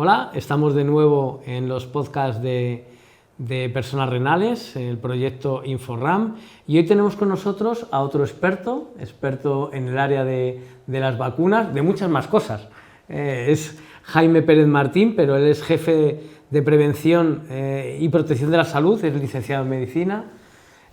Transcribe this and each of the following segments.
Hola, estamos de nuevo en los podcasts de personas renales, el proyecto InfoRam, y hoy tenemos con nosotros a otro experto en el área de las vacunas, de muchas más cosas. Es Jaime Pérez Martín, pero él es jefe de prevención y protección de la salud, es licenciado en medicina,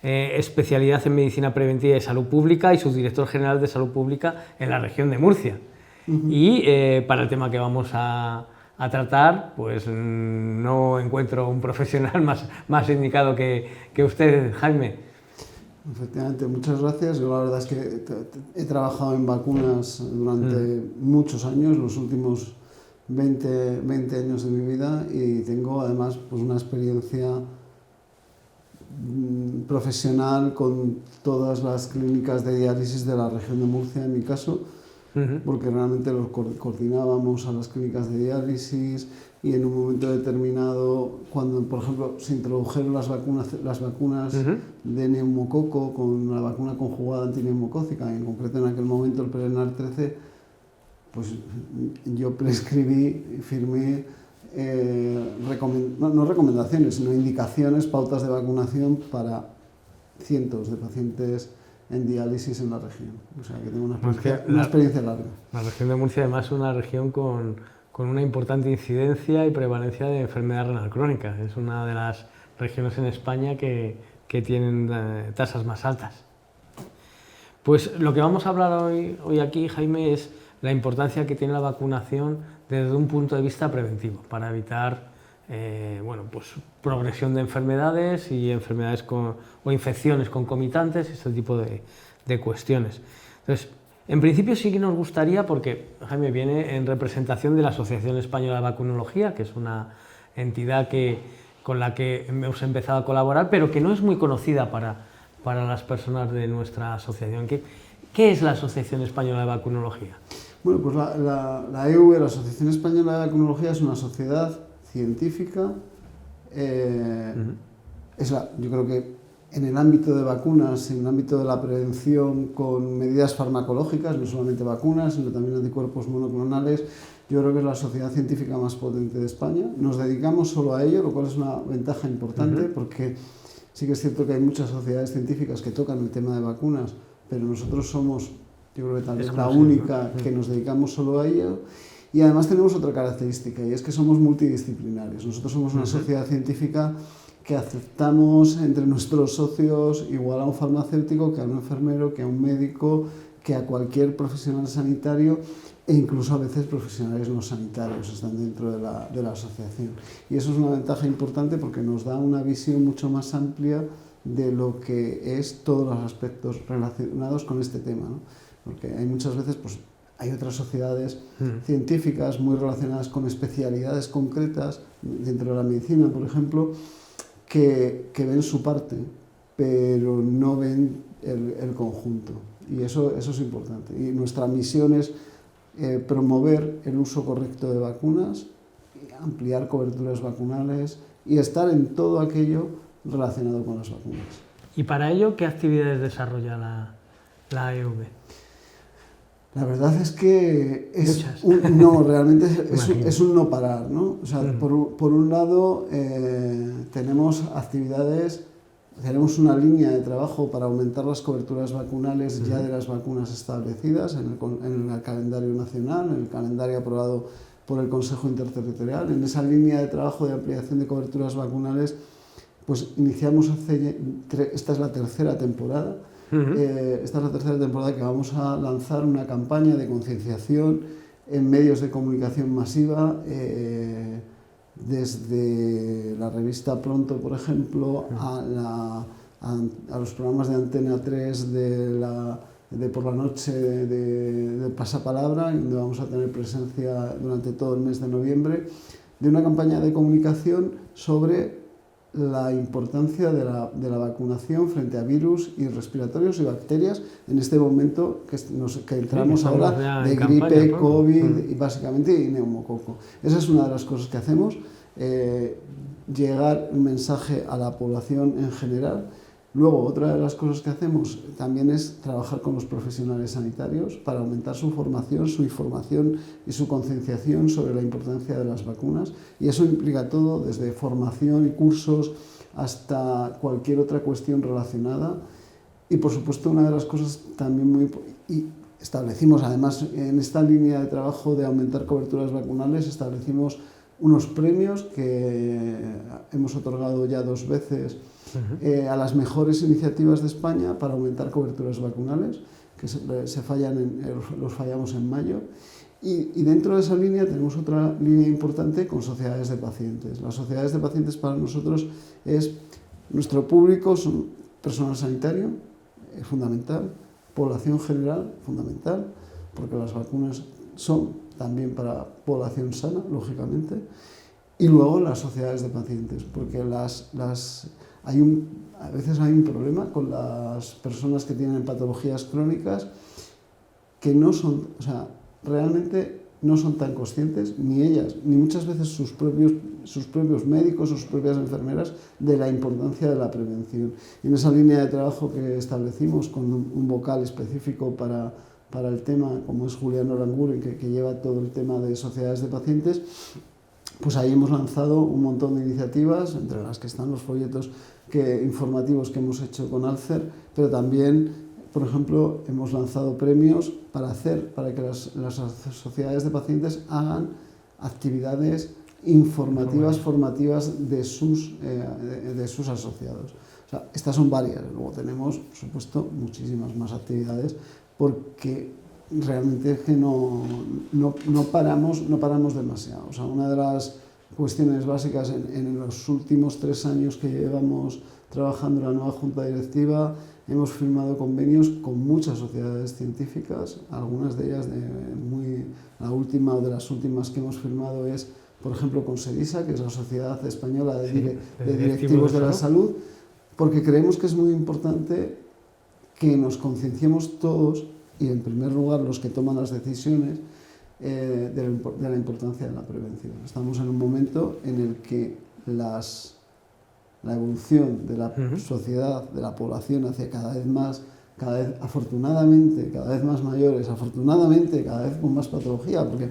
especialidad en medicina preventiva y salud pública y subdirector general de salud pública en la región de Murcia. Y para el tema que vamos a tratar, pues no encuentro un profesional más indicado que usted, Jaime. Efectivamente, muchas gracias. Yo la verdad es que he trabajado en vacunas durante muchos años, los últimos 20 años de mi vida, y tengo además pues una experiencia profesional con todas las clínicas de diálisis de la región de Murcia, en mi caso, porque realmente los coordinábamos a las clínicas de diálisis, y en un momento determinado, cuando por ejemplo se introdujeron las vacunas de neumococo con la vacuna conjugada antineumocócica, y en concreto en aquel momento el Prevnar 13, pues yo prescribí y firmé no recomendaciones, sino indicaciones, pautas de vacunación para cientos de pacientes en diálisis en la región. O sea que tengo una experiencia larga. La región de Murcia además es una región con una importante incidencia y prevalencia de enfermedad renal crónica. Es una de las regiones en España que tienen tasas más altas. Pues lo que vamos a hablar hoy aquí, Jaime, es la importancia que tiene la vacunación desde un punto de vista preventivo para evitar pues, progresión de enfermedades y enfermedades o infecciones concomitantes, este tipo de cuestiones. Entonces, en principio sí que nos gustaría, porque Jaime viene en representación de la Asociación Española de Vacunología, que es una entidad con la que hemos empezado a colaborar, pero que no es muy conocida para las personas de nuestra asociación. ¿Qué es la Asociación Española de Vacunología? Bueno, pues la EUV, la Asociación Española de Vacunología, es una sociedad científica. Yo creo que en el ámbito de vacunas, en el ámbito de la prevención con medidas farmacológicas, no solamente vacunas, sino también anticuerpos monoclonales, yo creo que es la sociedad científica más potente de España. Nos dedicamos solo a ello, lo cual es una ventaja importante, porque sí que es cierto que hay muchas sociedades científicas que tocan el tema de vacunas, pero nosotros somos, yo creo que tal vez la única que nos dedicamos solo a ello. Y además tenemos otra característica, y es que somos multidisciplinarios. Nosotros somos una sociedad científica que aceptamos entre nuestros socios igual a un farmacéutico, que a un enfermero, que a un médico, que a cualquier profesional sanitario, e incluso a veces profesionales no sanitarios están dentro de la asociación. Y eso es una ventaja importante porque nos da una visión mucho más amplia de lo que es todos los aspectos relacionados con este tema, ¿no? Porque hay muchas veces, pues, hay otras sociedades científicas muy relacionadas con especialidades concretas dentro de la medicina, por ejemplo, que ven su parte, pero no ven el conjunto. Y eso es importante. Y nuestra misión es promover el uso correcto de vacunas, ampliar coberturas vacunales y estar en todo aquello relacionado con las vacunas. ¿Y para ello qué actividades desarrolla la EUV? La verdad es que realmente es un no parar, ¿no? O sea, por un lado tenemos actividades, tenemos una línea de trabajo para aumentar las coberturas vacunales ya de las vacunas establecidas en el calendario nacional, en el calendario aprobado por el Consejo Interterritorial. En esa línea de trabajo de ampliación de coberturas vacunales, pues iniciamos esta es la tercera temporada. Esta es la tercera temporada que vamos a lanzar una campaña de concienciación en medios de comunicación masiva, desde la revista Pronto, por ejemplo, a los programas de Antena 3 de por la noche de Pasapalabra, donde vamos a tener presencia durante todo el mes de noviembre, de una campaña de comunicación sobre la importancia de la vacunación frente a virus y respiratorios y bacterias en este momento que entramos ahora de gripe, COVID y básicamente y neumococo. Esa es una de las cosas que hacemos, llegar un mensaje a la población en general Luego, otra de las cosas que hacemos también es trabajar con los profesionales sanitarios para aumentar su formación, su información y su concienciación sobre la importancia de las vacunas. Y eso implica todo, desde formación y cursos hasta cualquier otra cuestión relacionada. Y, por supuesto, una de las cosas también muy... Y establecimos, además, en esta línea de trabajo de aumentar coberturas vacunales, establecimos unos premios que hemos otorgado ya 2 veces a las mejores iniciativas de España para aumentar coberturas vacunales, que los fallamos en mayo. Y dentro de esa línea tenemos otra línea importante con sociedades de pacientes. Las sociedades de pacientes para nosotros es nuestro público, son personal sanitario, fundamental, población general, fundamental, porque las vacunas son también para población sana, lógicamente, y luego las sociedades de pacientes, porque a veces hay un problema con las personas que tienen patologías crónicas que no son, o sea, realmente no son tan conscientes, ni ellas, ni muchas veces sus propios médicos o sus propias enfermeras, de la importancia de la prevención. Y en esa línea de trabajo que establecimos con un vocal específico para el tema, como es Julián Oranguren, que lleva todo el tema de sociedades de pacientes, pues ahí hemos lanzado un montón de iniciativas, entre las que están los folletos informativos que hemos hecho con Alcer, pero también, por ejemplo, hemos lanzado premios para que las sociedades de pacientes hagan actividades informativas, formativas de sus asociados. O sea, estas son varias. Luego tenemos, por supuesto, muchísimas más actividades, porque realmente es que no paramos demasiado. O sea, una de las cuestiones básicas en los últimos 3 años que llevamos trabajando en la nueva Junta Directiva, hemos firmado convenios con muchas sociedades científicas, algunas de ellas la última o de las últimas que hemos firmado es, por ejemplo, con SEDISA, que es la Sociedad Española de Directivos de la Salud, porque creemos que es muy importante que nos concienciemos todos, y en primer lugar los que toman las decisiones, de la importancia de la prevención. Estamos en un momento en el que la evolución de la sociedad, de la población hacia cada vez afortunadamente, cada vez más mayores, afortunadamente cada vez con más patología, porque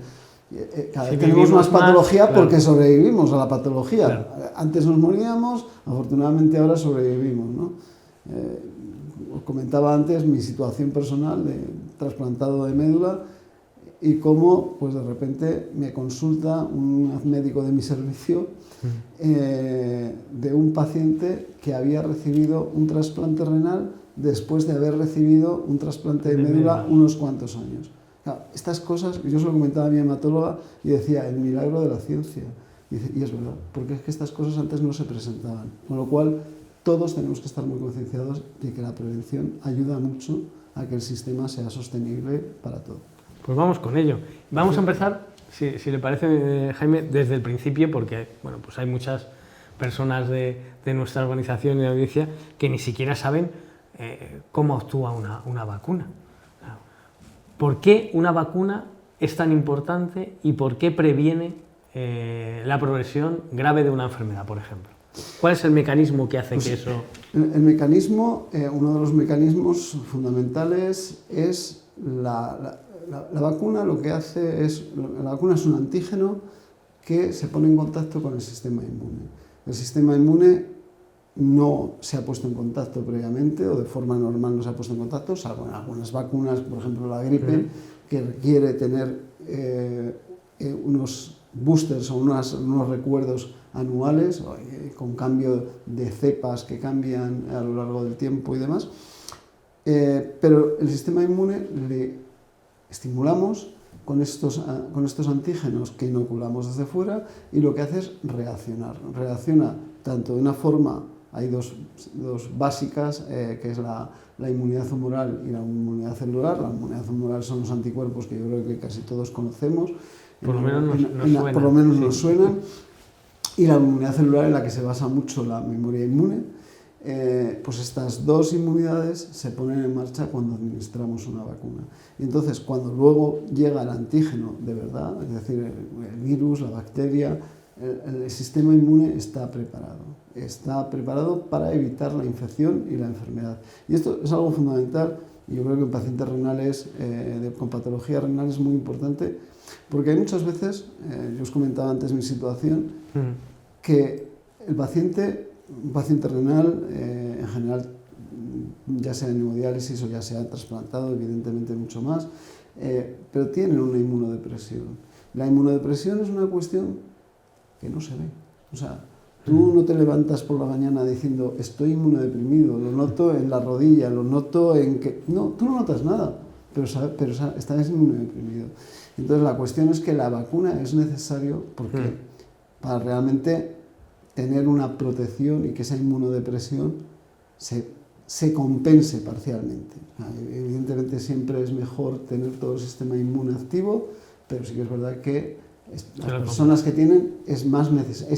cada vez tenemos más patología porque sobrevivimos a la patología. Claro. Antes nos moríamos, afortunadamente ahora sobrevivimos, ¿no? Os comentaba antes mi situación personal de trasplantado de médula y cómo, pues de repente me consulta un médico de mi servicio de un paciente que había recibido un trasplante renal después de haber recibido un trasplante de médula unos cuantos años. Claro, estas cosas, yo se lo comentaba a mi hematóloga y decía, el milagro de la ciencia. Y es verdad, porque es que estas cosas antes no se presentaban. Con lo cual, todos tenemos que estar muy concienciados de que la prevención ayuda mucho a que el sistema sea sostenible para todo. Pues vamos con ello. Vamos a empezar, si le parece, Jaime, desde el principio, porque bueno, pues hay muchas personas de nuestra organización y de la audiencia que ni siquiera saben cómo actúa una vacuna. ¿Por qué una vacuna es tan importante y por qué previene la progresión grave de una enfermedad, por ejemplo? ¿Cuál es el mecanismo que hace que eso...? El mecanismo, uno de los mecanismos fundamentales es la vacuna. Lo que hace es, la vacuna es un antígeno que se pone en contacto con el sistema inmune. El sistema inmune no se ha puesto en contacto previamente o de forma normal no se ha puesto en contacto, salvo en algunas vacunas, por ejemplo la gripe, que requiere tener unos boosters o unos recuerdos anuales con cambio de cepas que cambian a lo largo del tiempo y demás. Pero el sistema inmune le estimulamos con estos antígenos que inoculamos desde fuera y lo que hace es reaccionar. Reacciona tanto de una forma, hay dos básicas, que es la inmunidad humoral y la inmunidad celular. La inmunidad humoral son los anticuerpos que yo creo que casi todos conocemos. Por lo menos nos suenan. Y la inmunidad celular, en la que se basa mucho la memoria inmune. Pues estas dos inmunidades se ponen en marcha cuando administramos una vacuna. Y entonces, cuando luego llega el antígeno de verdad, es decir, el virus, la bacteria, el sistema inmune está preparado para evitar la infección y la enfermedad. Y esto es algo fundamental, y yo creo que en pacientes renales, con patología renal es muy importante, porque hay muchas veces, yo os comentaba antes mi situación, que un paciente renal, en general, ya sea en hemodiálisis o ya sea trasplantado, evidentemente mucho más, pero tienen una inmunodepresión. La inmunodepresión es una cuestión que no se ve. O sea, tú no te levantas por la mañana diciendo estoy inmunodeprimido, lo noto en la rodilla, lo noto en que... No, tú no notas nada, pero estás inmunodeprimido. Entonces la cuestión es que la vacuna es necesario porque para realmente tener una protección y que esa inmunodepresión se compense parcialmente. Evidentemente siempre es mejor tener todo el sistema inmune activo, pero sí que es verdad que las personas que tienen es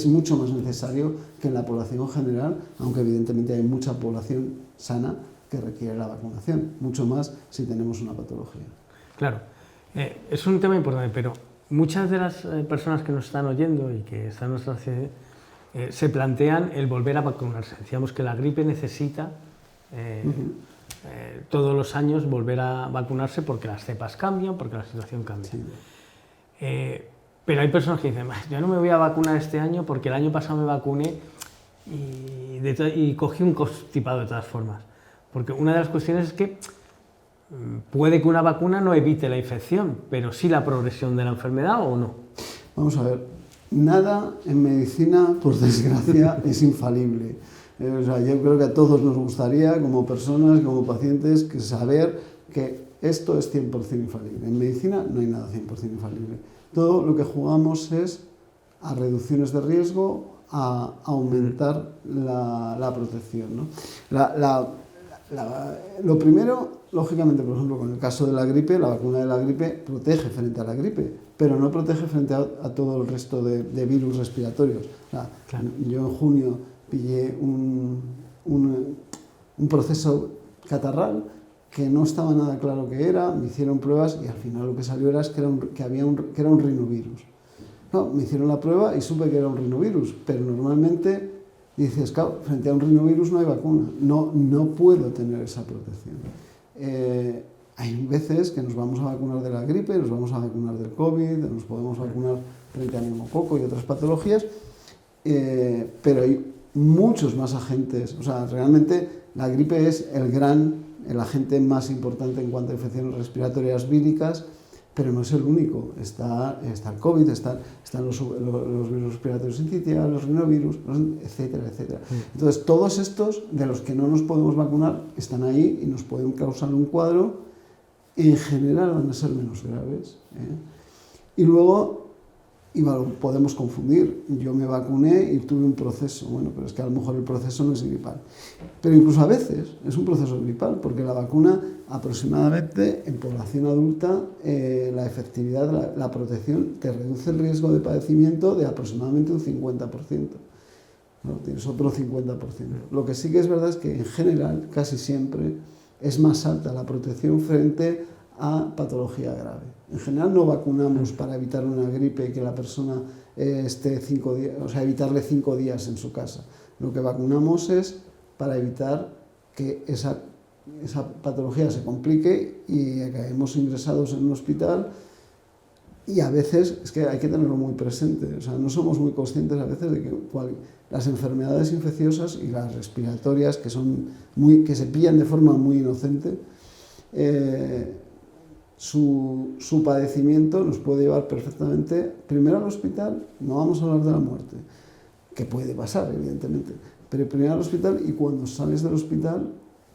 mucho más necesario que en la población general, aunque evidentemente hay mucha población sana que requiere la vacunación, mucho más si tenemos una patología. Claro, es un tema importante, pero muchas de las personas que nos están oyendo y que están en nuestra ciudad se plantean el volver a vacunarse. Decíamos que la gripe necesita todos los años volver a vacunarse porque las cepas cambian, porque la situación cambia. Sí. Pero hay personas que dicen, yo no me voy a vacunar este año porque el año pasado me vacuné y cogí un constipado de todas formas. Porque una de las cuestiones es que puede que una vacuna no evite la infección, pero sí la progresión de la enfermedad, ¿o no? Vamos a ver, nada en medicina, por desgracia, es infalible. O sea, yo creo que a todos nos gustaría, como personas, como pacientes, que saber que esto es 100% infalible. En medicina no hay nada 100% infalible. Todo lo que jugamos es a reducciones de riesgo, a aumentar la protección, ¿no? Lo primero, lógicamente, por ejemplo, con el caso de la gripe, la vacuna de la gripe protege frente a la gripe, pero no protege frente a todo el resto de virus respiratorios. O sea, claro. Yo en junio pillé un proceso catarral que no estaba nada claro qué era, me hicieron pruebas y al final lo que salió era que era un rinovirus. No, me hicieron la prueba y supe que era un rinovirus, pero normalmente dices, claro, frente a un rinovirus no hay vacuna, no puedo tener esa protección. Hay veces que nos vamos a vacunar de la gripe, nos vamos a vacunar del COVID, nos podemos vacunar frente al neumococo y otras patologías, pero hay muchos más agentes. O sea, realmente la gripe es el agente más importante en cuanto a infecciones respiratorias víricas, pero no es el único. Está el COVID, están los virus respiratorios sincitiales, los rinovirus, etcétera, etcétera. Entonces, todos estos de los que no nos podemos vacunar están ahí y nos pueden causar un cuadro. En general van a ser menos graves. Y luego podemos confundir. Yo me vacuné y tuve un proceso. Bueno, pero es que a lo mejor el proceso no es gripal. Pero incluso a veces es un proceso gripal, porque la vacuna aproximadamente en población adulta, la efectividad, la protección, te reduce el riesgo de padecimiento de aproximadamente un 50%. ¿No? Tienes otro 50%. Lo que sí que es verdad es que en general, casi siempre, es más alta la protección frente a patología grave. En general no vacunamos para evitar una gripe y que la persona esté 5 días, o sea, evitarle 5 días en su casa. Lo que vacunamos es para evitar que esa patología se complique y acabemos ingresados en un hospital. Y a veces, es que hay que tenerlo muy presente, o sea, no somos muy conscientes a veces de que las enfermedades infecciosas y las respiratorias, que se pillan de forma muy inocente, su padecimiento nos puede llevar perfectamente, primero al hospital, no vamos a hablar de la muerte, que puede pasar, evidentemente, pero primero al hospital, y cuando sales del hospital,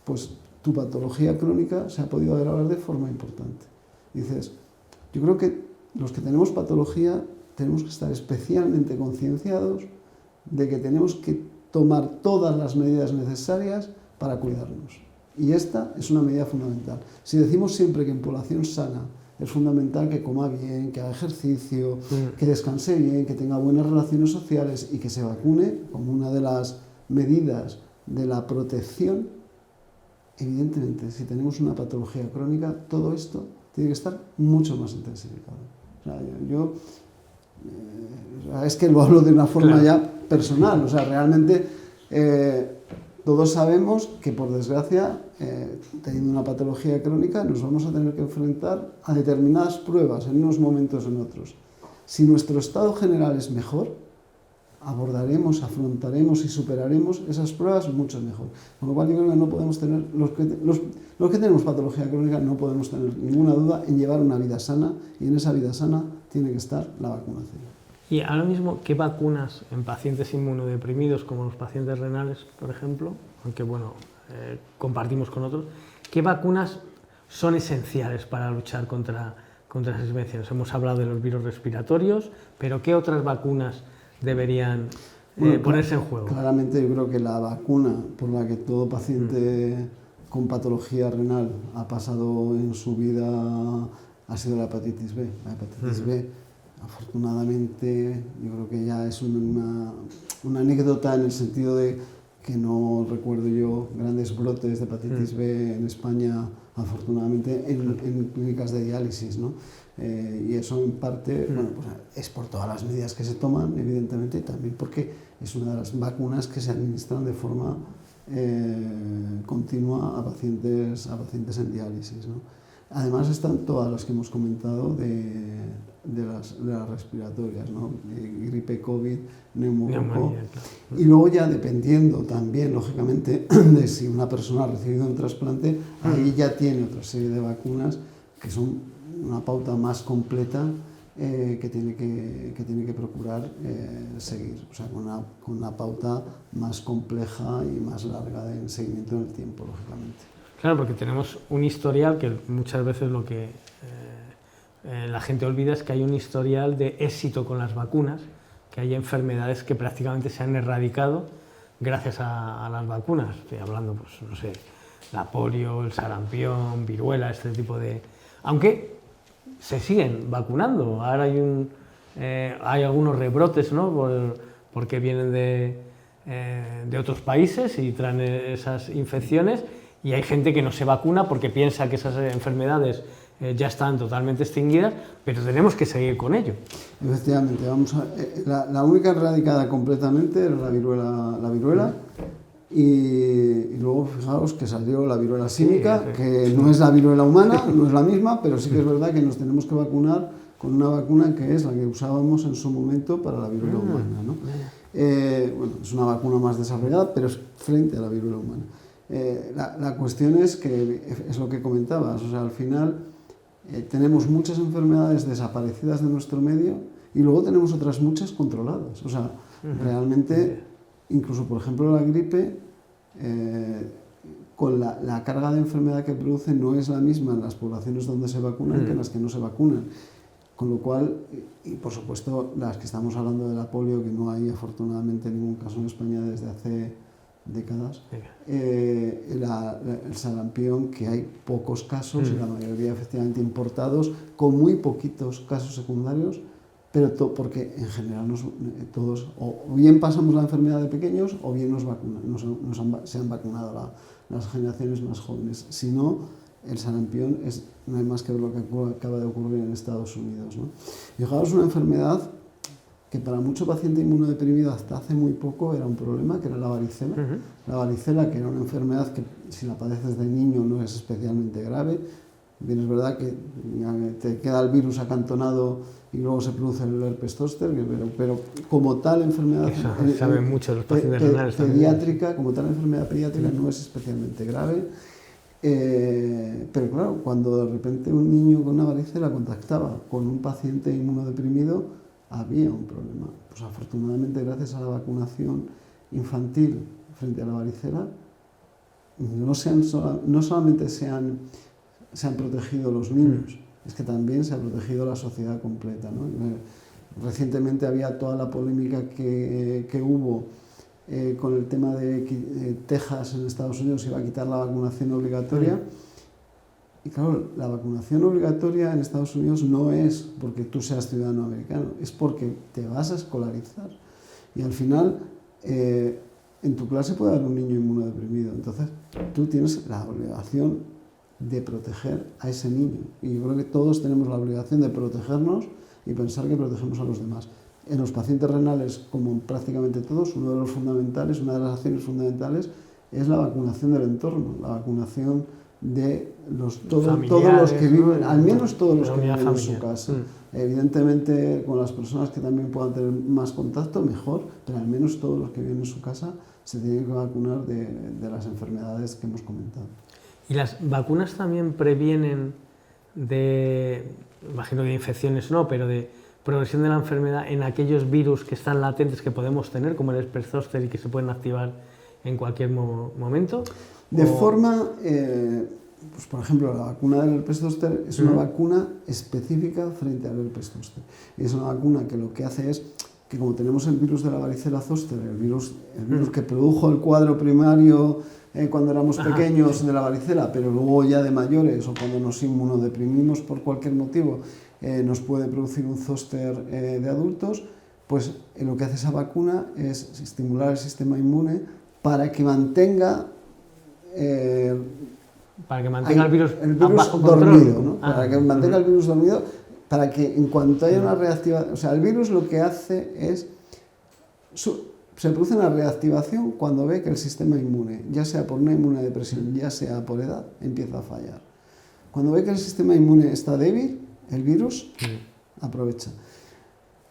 pues tu patología crónica se ha podido agravar de forma importante. Dices, yo creo que los que tenemos patología tenemos que estar especialmente concienciados de que tenemos que tomar todas las medidas necesarias para cuidarnos. Y esta es una medida fundamental. Si decimos siempre que en población sana es fundamental que coma bien, que haga ejercicio, que descanse bien, que tenga buenas relaciones sociales y que se vacune como una de las medidas de la protección, evidentemente, si tenemos una patología crónica, todo esto tiene que estar mucho más intensificado. O sea, yo Es que lo hablo de una forma ya personal, o sea, realmente todos sabemos que por desgracia, teniendo una patología crónica, nos vamos a tener que enfrentar a determinadas pruebas en unos momentos o en otros. Si nuestro estado general es mejor, abordaremos, afrontaremos y superaremos esas pruebas mucho mejor. Con lo cual yo creo que no podemos tener, los que tenemos patología crónica no podemos tener ninguna duda en llevar una vida sana, y en esa vida sana tiene que estar la vacunación. Y ahora mismo, ¿qué vacunas en pacientes inmunodeprimidos, como los pacientes renales, por ejemplo, aunque bueno, compartimos con otros, qué vacunas son esenciales para luchar contra esas infecciones? Hemos hablado de los virus respiratorios, pero ¿qué otras vacunas deberían ponerse en juego? Claramente yo creo que la vacuna por la que todo paciente con patología renal ha pasado en su vida ha sido la hepatitis B. La hepatitis B, afortunadamente, yo creo que ya es una anécdota en el sentido de que no recuerdo yo grandes brotes de hepatitis B en España, afortunadamente, en clínicas de diálisis, ¿no? Y eso en parte bueno, pues es por todas las medidas que se toman, evidentemente, y también porque es una de las vacunas que se administran de forma continua a pacientes en diálisis, ¿no? Además están todas las que hemos comentado de las respiratorias, ¿no? Gripe, COVID, neumococo. Y luego ya dependiendo también, lógicamente, de si una persona ha recibido un trasplante, ahí ya tiene otra serie de vacunas que son una pauta más completa que tiene que procurar seguir, o sea, con una pauta más compleja y más larga en seguimiento en el tiempo, lógicamente. Claro, porque tenemos un historial que muchas veces lo que la gente olvida es que hay un historial de éxito con las vacunas, que hay enfermedades que prácticamente se han erradicado gracias a las vacunas. Estoy hablando, pues, no sé, la polio, el sarampión, viruela, este tipo de... Aunque se siguen vacunando. Ahora hay algunos rebrotes, ¿no? Porque vienen de otros países y traen esas infecciones, y hay gente que no se vacuna porque piensa que esas enfermedades ya están totalmente extinguidas, pero tenemos que seguir con ello. Efectivamente, la única erradicada completamente era la viruela. Y luego fijaos que salió la viruela símica, que no es la viruela humana, no es la misma, pero sí que es verdad que nos tenemos que vacunar con una vacuna que es la que usábamos en su momento para la viruela humana, ¿no? Bueno, es una vacuna más desarrollada, pero es frente a la viruela humana. La cuestión es que, es lo que comentabas, o sea, al final tenemos muchas enfermedades desaparecidas de nuestro medio y luego tenemos otras muchas controladas. O sea, realmente, incluso por ejemplo la gripe, con la carga de enfermedad que produce no es la misma en las poblaciones donde se vacunan que en las que no se vacunan. Con lo cual, y por supuesto las que estamos hablando de la polio, que no hay afortunadamente ningún caso en España desde hace décadas, el sarampión, que hay pocos casos y la mayoría efectivamente importados, con muy poquitos casos secundarios, pero porque en general todos o bien pasamos la enfermedad de pequeños o bien se han vacunado las generaciones más jóvenes. Si no, el sarampión no hay más que ver lo que acaba de ocurrir en Estados Unidos, ¿no? Fijaos, una enfermedad que para mucho paciente inmunodeprimido hasta hace muy poco era un problema, que era la varicela. La varicela, que era una enfermedad que si la padeces de niño no es especialmente grave. Bien, es verdad que te queda el virus acantonado y luego se produce el herpes zóster, pero como tal enfermedad saben mucho los pacientes renales pediátrica, como tal enfermedad pediátrica no es especialmente grave. Pero claro, cuando de repente un niño con una varicela contactaba con un paciente inmunodeprimido, había un problema. Pues afortunadamente, gracias a la vacunación infantil frente a la varicela, no solamente se han protegido los niños, es que también se ha protegido la sociedad completa, ¿no? Recientemente había toda la polémica que hubo con el tema de Texas en Estados Unidos, iba a quitar la vacunación obligatoria. Y claro, la vacunación obligatoria en Estados Unidos no es porque tú seas ciudadano americano, es porque te vas a escolarizar. Y al final, en tu clase puede haber un niño inmunodeprimido. Entonces, tú tienes la obligación de proteger a ese niño. Y yo creo que todos tenemos la obligación de protegernos y pensar que protegemos a los demás. en los pacientes renales, como prácticamente todos, una de las acciones fundamentales es la vacunación del entorno, la vacunación de todos los que viven, al menos todos los que viven en su casa. Evidentemente, con las personas que también puedan tener más contacto, mejor, pero al menos todos los que viven en su casa se tienen que vacunar de las enfermedades que hemos comentado. ¿Y las vacunas también previenen imagino que de infecciones no, pero de progresión de la enfermedad en aquellos virus que están latentes que podemos tener, como el herpes zóster, y que se pueden activar en cualquier momento? De forma, pues por ejemplo, la vacuna del herpes zóster es una vacuna específica frente al herpes zóster. Y es una vacuna que lo que hace es que, como tenemos el virus de la varicela zóster, el virus que produjo el cuadro primario cuando éramos pequeños de la varicela, pero luego ya de mayores o cuando nos inmunodeprimimos por cualquier motivo, nos puede producir un zóster de adultos, pues lo que hace esa vacuna es estimular el sistema inmune para que mantenga el virus bajo dormido, ¿no? Para que mantenga el virus dormido, para que en cuanto haya una reactivación, o sea, el virus lo que hace es, se produce una reactivación cuando ve que el sistema inmune, ya sea por una inmunodepresión, ya sea por edad, empieza a fallar. Cuando ve que el sistema inmune está débil, el virus aprovecha.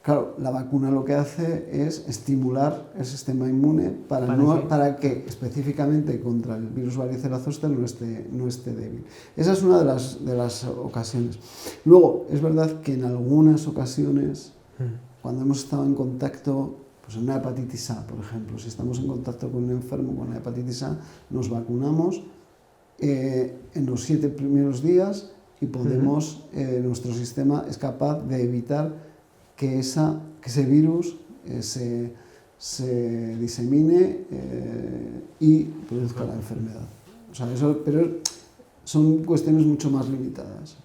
Claro, la vacuna lo que hace es estimular el sistema inmune para que específicamente contra el virus varicela zóster no esté débil. Esa es una de las ocasiones. Luego, es verdad que en algunas ocasiones, cuando hemos estado en contacto, pues en una hepatitis A, por ejemplo, si estamos en contacto con un enfermo con una hepatitis A, nos vacunamos en los 7 primeros días y podemos, nuestro sistema es capaz de evitar que ese virus se disemine y produzca la enfermedad. O sea, pero son cuestiones mucho más limitadas.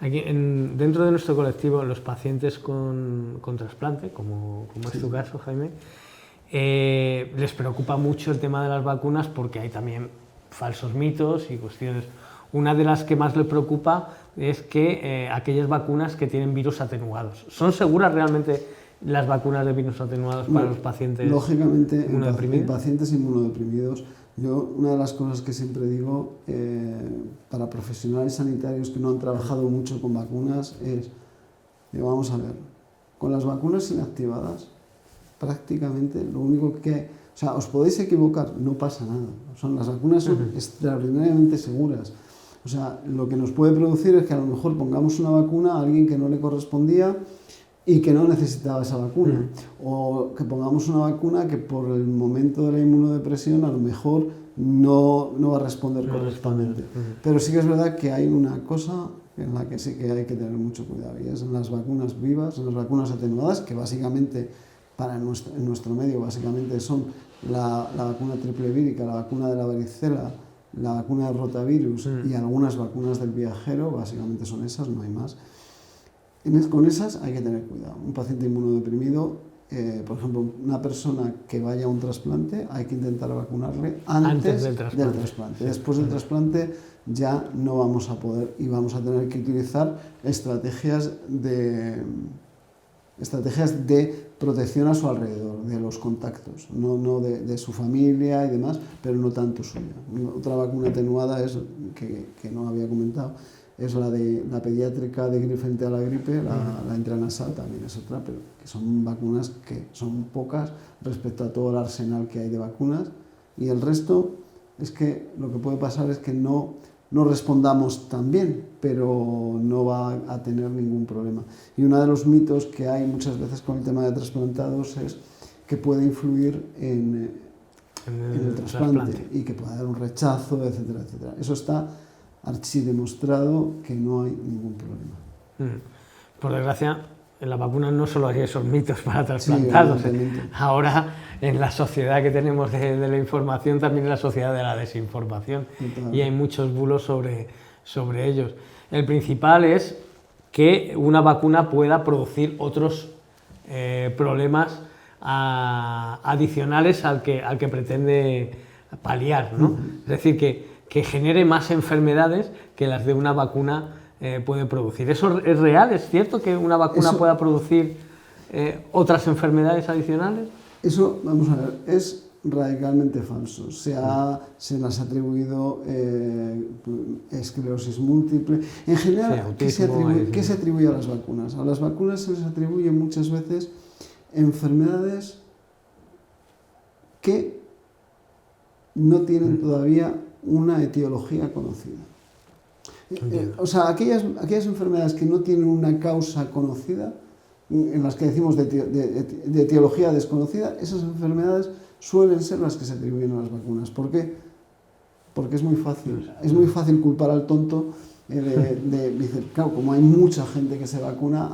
Aquí, dentro de nuestro colectivo, los pacientes con trasplante, como es tu caso, Jaime, les preocupa mucho el tema de las vacunas porque hay también falsos mitos y cuestiones. Una de las que más les preocupa es que aquellas vacunas que tienen virus atenuados. ¿Son seguras realmente las vacunas de virus atenuados para los pacientes inmunodeprimidos? En pacientes inmunodeprimidos, una de las cosas que siempre digo para profesionales sanitarios que no han trabajado mucho con vacunas es, vamos a ver, con las vacunas inactivadas, prácticamente lo único que... O sea, os podéis equivocar, no pasa nada. Las vacunas son extraordinariamente seguras. O sea, lo que nos puede producir es que a lo mejor pongamos una vacuna a alguien que no le correspondía y que no necesitaba esa vacuna. O que pongamos una vacuna que por el momento de la inmunodepresión a lo mejor no va a responder correctamente. Pero sí que es verdad que hay una cosa en la que sí que hay que tener mucho cuidado, y es en las vacunas vivas, en las vacunas atenuadas, que básicamente, en nuestro medio, básicamente son la vacuna triple vírica, la vacuna de la varicela, la vacuna del rotavirus y algunas vacunas del viajero, básicamente son esas, no hay más. Con esas hay que tener cuidado. Un paciente inmunodeprimido, por ejemplo, una persona que vaya a un trasplante, hay que intentar vacunarle antes del trasplante. Después del trasplante ya no vamos a poder y vamos a tener que utilizar estrategias de protección a su alrededor, de los contactos, no de su familia y demás, pero no tanto suya. Otra vacuna atenuada es, que no había comentado, es la pediátrica frente a la gripe, la intranasal también es otra, pero que son vacunas que son pocas respecto a todo el arsenal que hay de vacunas, y el resto es que lo que puede pasar es que no respondamos tan bien, pero no va a tener ningún problema. Y uno de los mitos que hay muchas veces con el tema de trasplantados es que puede influir en el trasplante y que puede haber un rechazo, etcétera, etcétera. Eso está archidemostrado que no hay ningún problema. Por desgracia, en la vacuna no solo hay esos mitos para trasplantados. Ahora, en la sociedad que tenemos de la información, también en la sociedad de la desinformación. Y hay muchos bulos sobre ellos. El principal es que una vacuna pueda producir otros problemas adicionales al que pretende paliar, ¿no? Es decir, que genere más enfermedades que las de una vacuna puede producir. ¿Eso es real? ¿Es cierto que una vacuna pueda producir otras enfermedades adicionales? Eso, vamos a ver, es radicalmente falso. Se las ha atribuido esclerosis múltiple. En general, sí, autismo, ¿qué se atribuye a las vacunas? A las vacunas se les atribuye muchas veces enfermedades que no tienen todavía una etiología conocida. O sea, aquellas enfermedades que no tienen una causa conocida, en las que decimos de etiología desconocida, esas enfermedades suelen ser las que se atribuyen a las vacunas. ¿Por qué? Porque es muy fácil. Es muy fácil culpar al tonto dice, claro, como hay mucha gente que se vacuna,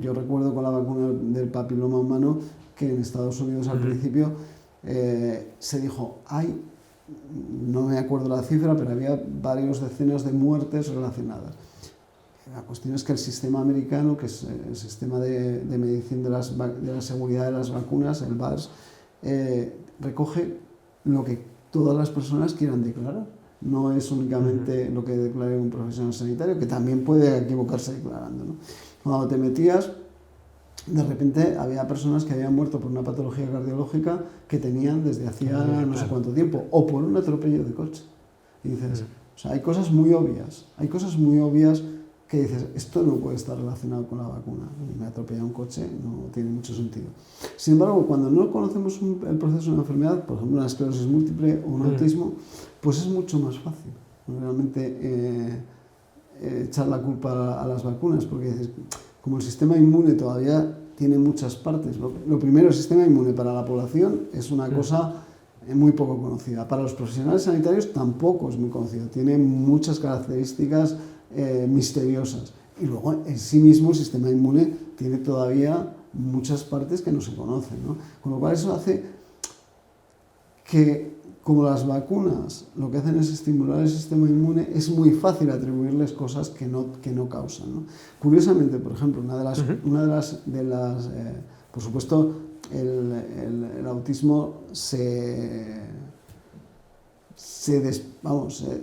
yo recuerdo con la vacuna del papiloma humano que en Estados Unidos al principio se dijo, no me acuerdo la cifra, pero había varias decenas de muertes relacionadas. La cuestión es que el sistema americano, que es el sistema de medición de la seguridad de las vacunas, el VAERS, recoge lo que todas las personas quieran declarar. No es únicamente lo que declare un profesional sanitario, que también puede equivocarse declarando, ¿no? Cuando te metías, de repente había personas que habían muerto por una patología cardiológica que tenían desde hacía no sé cuánto tiempo, o por un atropello de coche. Y dices, o sea, hay cosas muy obvias que dices, esto no puede estar relacionado con la vacuna. Me ha atropellado un coche, no tiene mucho sentido. Sin embargo, cuando no conocemos el proceso de una enfermedad, por ejemplo una esclerosis múltiple o un autismo, pues es mucho más fácil realmente echar la culpa a las vacunas, porque dices, como el sistema inmune todavía tiene muchas partes. Lo primero, el sistema inmune para la población es una cosa muy poco conocida. Para los profesionales sanitarios tampoco es muy conocido. Tiene muchas características misteriosas. Y luego, en sí mismo, el sistema inmune tiene todavía muchas partes que no se conocen, ¿no? Con lo cual, eso hace que, como las vacunas lo que hacen es estimular el sistema inmune, es muy fácil atribuirles cosas que no causan, ¿no? Curiosamente, por ejemplo, una de las por supuesto, el autismo se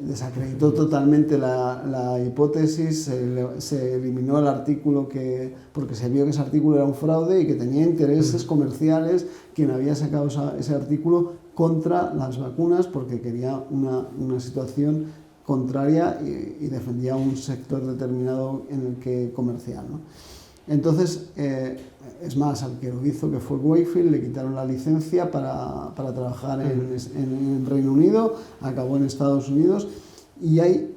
desacreditó totalmente la hipótesis, se eliminó el artículo porque se vio que ese artículo era un fraude y que tenía intereses comerciales quien había sacado ese artículo contra las vacunas porque quería una situación contraria y defendía un sector determinado en el que comercial, ¿no? Entonces, es más, al que lo hizo, que fue Wakefield, le quitaron la licencia para trabajar en Reino Unido, acabó en Estados Unidos, y hay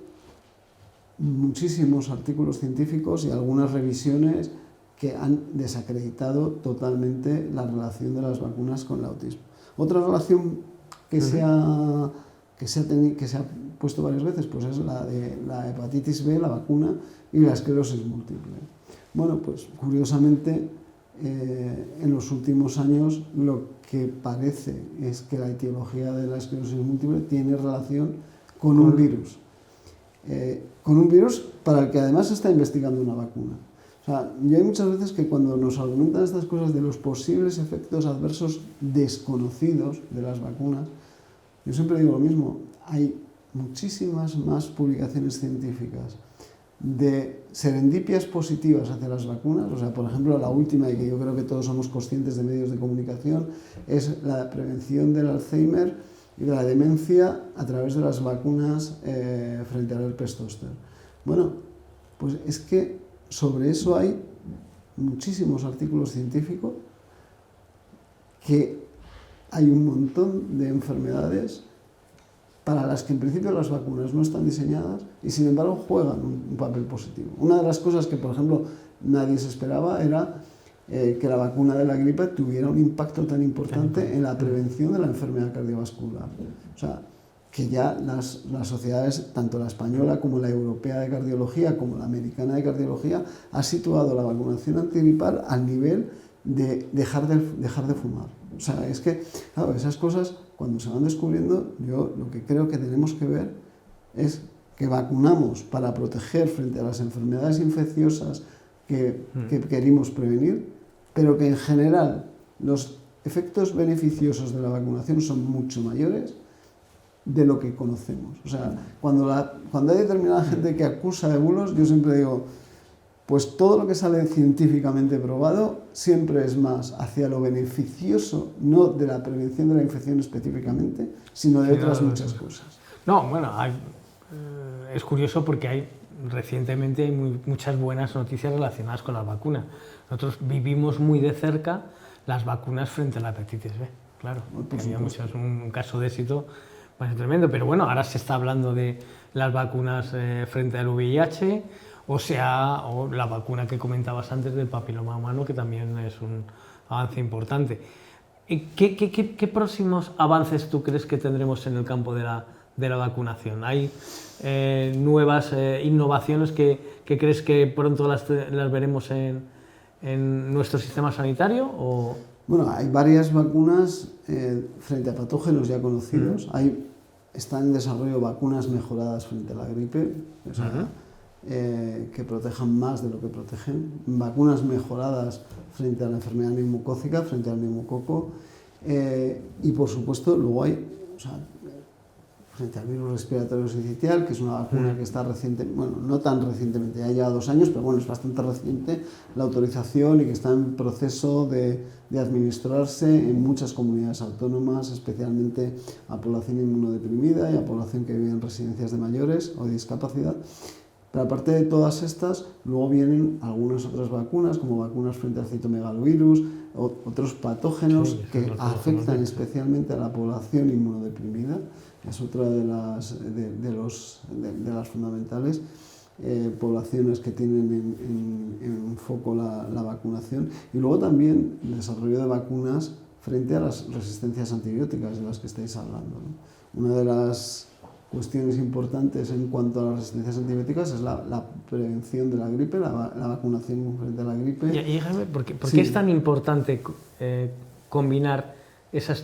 muchísimos artículos científicos y algunas revisiones que han desacreditado totalmente la relación de las vacunas con el autismo. Otra relación que se ha puesto varias veces pues es la de la hepatitis B, la vacuna, y la esclerosis múltiple. Bueno, pues curiosamente, en los últimos años lo que parece es que la etiología de la esclerosis múltiple tiene relación con un virus. Con un virus para el que además se está investigando una vacuna. O sea, yo hay muchas veces que cuando nos argumentan estas cosas de los posibles efectos adversos desconocidos de las vacunas, yo siempre digo lo mismo, hay muchísimas más publicaciones científicas de serendipias positivas hacia las vacunas. O sea, por ejemplo, la última, y que yo creo que todos somos conscientes de medios de comunicación, es la prevención del Alzheimer y de la demencia a través de las vacunas frente al herpes zóster. Bueno, pues es que sobre eso hay muchísimos artículos científicos, que hay un montón de enfermedades para las que en principio las vacunas no están diseñadas y sin embargo juegan un papel positivo. Una de las cosas que, por ejemplo, nadie se esperaba era que la vacuna de la gripe tuviera un impacto tan importante en la prevención de la enfermedad cardiovascular. O sea, que ya las sociedades, tanto la española como la europea de cardiología, como la americana de cardiología, ha situado la vacunación antigripal al nivel de dejar de fumar. O sea, es que, claro, esas cosas, cuando se van descubriendo, yo lo que creo que tenemos que ver es que vacunamos para proteger frente a las enfermedades infecciosas que queremos prevenir, pero que en general los efectos beneficiosos de la vacunación son mucho mayores de lo que conocemos. O sea, cuando hay determinada gente que acusa de bulos, yo siempre digo, Pues todo lo que sale científicamente probado siempre es más hacia lo beneficioso, no de la prevención de la infección específicamente, sino de otras muchas cosas. No, bueno, es curioso porque recientemente hay muchas buenas noticias relacionadas con las vacunas. Nosotros vivimos muy de cerca las vacunas frente a la hepatitis B, claro. Había un caso de éxito tremendo, pero bueno, ahora se está hablando de las vacunas frente al VIH, o la vacuna que comentabas antes del papiloma humano, que también es un avance importante. ¿Qué próximos avances tú crees que tendremos en el campo de la vacunación? ¿Hay nuevas innovaciones que crees que pronto las veremos en nuestro sistema sanitario? Bueno, hay varias vacunas frente a patógenos ya conocidos. Están en desarrollo vacunas mejoradas frente a la gripe, o sea, que protejan más de lo que protegen. Vacunas mejoradas frente a la enfermedad neumocócica, frente al neumococo. Y por supuesto, luego hay, frente al virus respiratorio sincitial, que es una vacuna que está reciente, bueno, no tan recientemente, ya lleva 2 años, pero bueno, es bastante reciente la autorización y que está en proceso de administrarse en muchas comunidades autónomas, especialmente a población inmunodeprimida y a población que vive en residencias de mayores o de discapacidad. Pero aparte de todas estas, luego vienen algunas otras vacunas, como vacunas frente al citomegalovirus, otros patógenos que afectan especialmente a la población inmunodeprimida. Es otra de las fundamentales poblaciones que tienen en foco la vacunación. Y luego también el desarrollo de vacunas frente a las resistencias antibióticas de las que estáis hablando, ¿no? Una de las cuestiones importantes en cuanto a las resistencias antibióticas es la prevención de la gripe, la vacunación frente a la gripe. Y Jaime, ¿por qué es tan importante combinar ese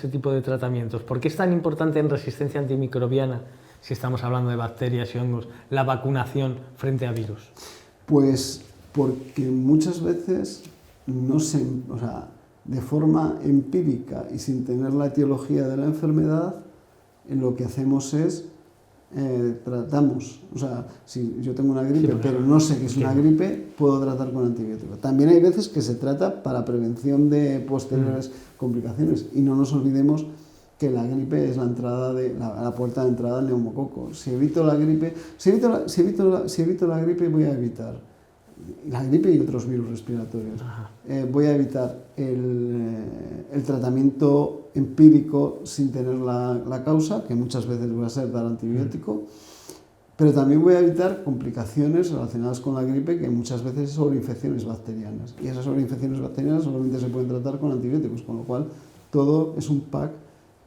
tipo de tratamientos? ¿Por qué es tan importante en resistencia antimicrobiana, si estamos hablando de bacterias y hongos, la vacunación frente a virus? Pues porque muchas veces de forma empírica y sin tener la etiología de la enfermedad, lo que hacemos es tratamos. O sea, si yo tengo una gripe, pero no sé que es una gripe, puedo tratar con antibiótico. También hay veces que se trata para prevención de posteriores complicaciones. Y no nos olvidemos que la gripe es la puerta de entrada al neumococo. Si evito la gripe, voy a evitar la gripe y otros virus respiratorios. Voy a evitar el tratamiento empírico sin tener la causa, que muchas veces va a ser dar antibiótico, pero también voy a evitar complicaciones relacionadas con la gripe, que muchas veces son sobreinfecciones bacterianas. Y esas sobreinfecciones bacterianas solamente se pueden tratar con antibióticos, con lo cual todo es un pack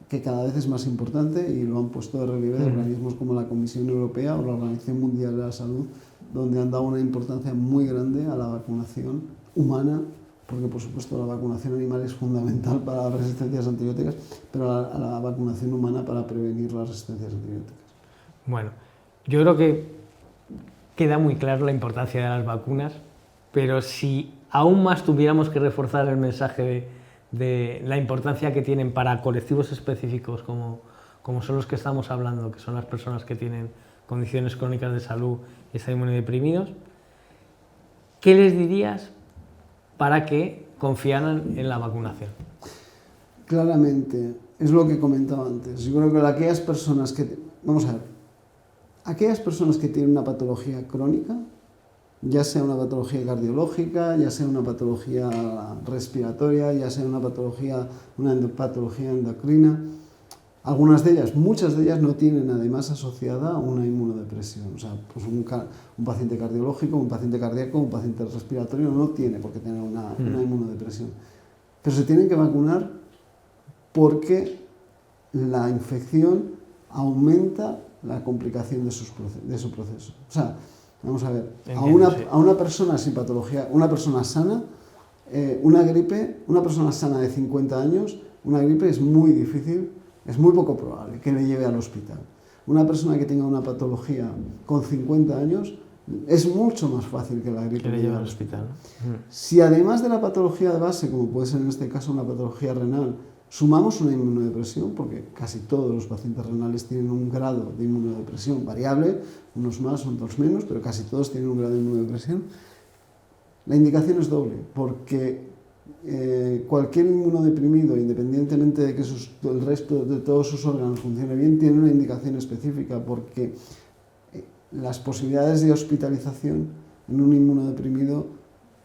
que cada vez es más importante y lo han puesto de relieve de organismos como la Comisión Europea o la Organización Mundial de la Salud, donde han dado una importancia muy grande a la vacunación humana, porque por supuesto la vacunación animal es fundamental para las resistencias antibióticas, pero a la vacunación humana para prevenir las resistencias antibióticas. Bueno, yo creo que queda muy claro la importancia de las vacunas, pero si aún más tuviéramos que reforzar el mensaje de la importancia que tienen para colectivos específicos como son los que estamos hablando, que son las personas que tienen condiciones crónicas de salud y están inmunodeprimidos, ¿qué les dirías para que confiaran en la vacunación? Claramente, es lo que comentaba antes. Yo creo que aquellas personas que... Vamos a ver. Aquellas personas que tienen una patología crónica, ya sea una patología cardiológica, ya sea una patología respiratoria, ya sea una patología endocrina, algunas de ellas, muchas de ellas no tienen además asociada una inmunodepresión. O sea, pues un paciente cardiológico, un paciente cardíaco, un paciente respiratorio no tiene por qué tener una inmunodepresión. Pero se tienen que vacunar porque la infección aumenta la complicación de su proceso. O sea, vamos a ver, a una persona sin patología, una persona sana, una persona sana de 50 años, una gripe es muy difícil. Es muy poco probable que le lleve al hospital. Una persona que tenga una patología con 50 años es mucho más fácil que la gripe le lleve al hospital. Si además de la patología de base, como puede ser en este caso una patología renal, Sumamos una inmunodepresión, porque casi todos los pacientes renales tienen un grado de inmunodepresión variable, unos más, otros menos, pero casi todos tienen un grado de inmunodepresión. La indicación es doble, porque cualquier inmunodeprimido, independientemente de que el resto de todos sus órganos funcione bien, tiene una indicación específica, porque las posibilidades de hospitalización en un inmunodeprimido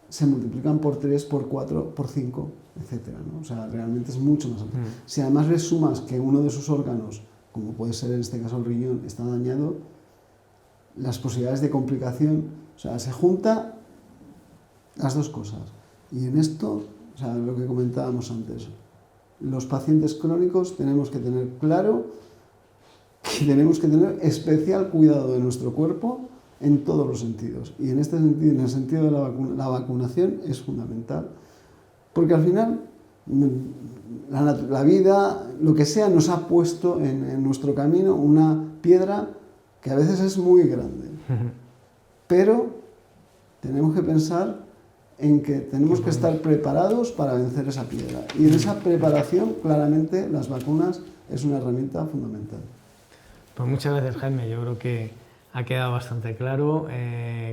se multiplican por 3, por 4, por 5, etc., ¿no? O sea, realmente es mucho más alto. Si además le sumas que uno de sus órganos, como puede ser en este caso el riñón, está dañado, las posibilidades de complicación, o sea, se junta las dos cosas. Y en esto, o sea, lo que comentábamos antes, los pacientes crónicos tenemos que tener claro que tenemos que tener especial cuidado de nuestro cuerpo en todos los sentidos. Y en este sentido, en el sentido de la vacunación es fundamental. Porque al final, la vida, lo que sea, nos ha puesto en nuestro camino una piedra que a veces es muy grande. Pero tenemos que pensar en que tenemos que estar preparados para vencer esa piedra. Y en esa preparación, claramente, las vacunas es una herramienta fundamental. Pues muchas gracias, Jaime. Yo creo que ha quedado bastante claro.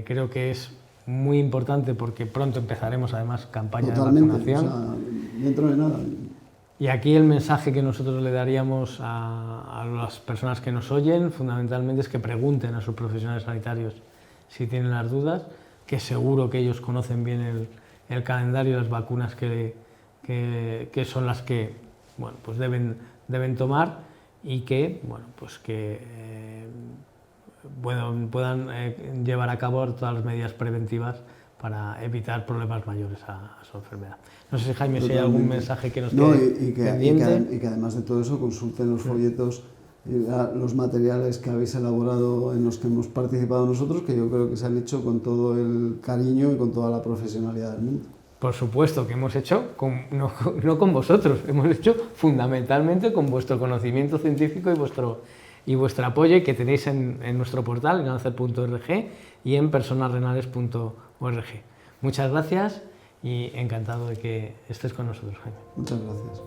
Creo que es muy importante porque pronto empezaremos además campaña de vacunación. O sea, dentro de nada. Y aquí el mensaje que nosotros le daríamos a las personas que nos oyen fundamentalmente es que pregunten a sus profesionales sanitarios si tienen las dudas, que seguro que ellos conocen bien el calendario de las vacunas que son las que bueno, pues deben tomar y que, bueno, pues que puedan llevar a cabo todas las medidas preventivas para evitar problemas mayores a su enfermedad. No sé si, Jaime, si hay algún mensaje que nos quede pendiente. Y que además de todo eso consulten los folletos, los materiales que habéis elaborado, en los que hemos participado nosotros, que yo creo que se han hecho con todo el cariño y con toda la profesionalidad del mundo. Por supuesto que hemos hecho, no con vosotros, hemos hecho fundamentalmente con vuestro conocimiento científico y vuestro apoyo que tenéis en nuestro portal, en nacer.org y en personasrenales.org. Muchas gracias y encantado de que estés con nosotros, Jaime. Muchas gracias.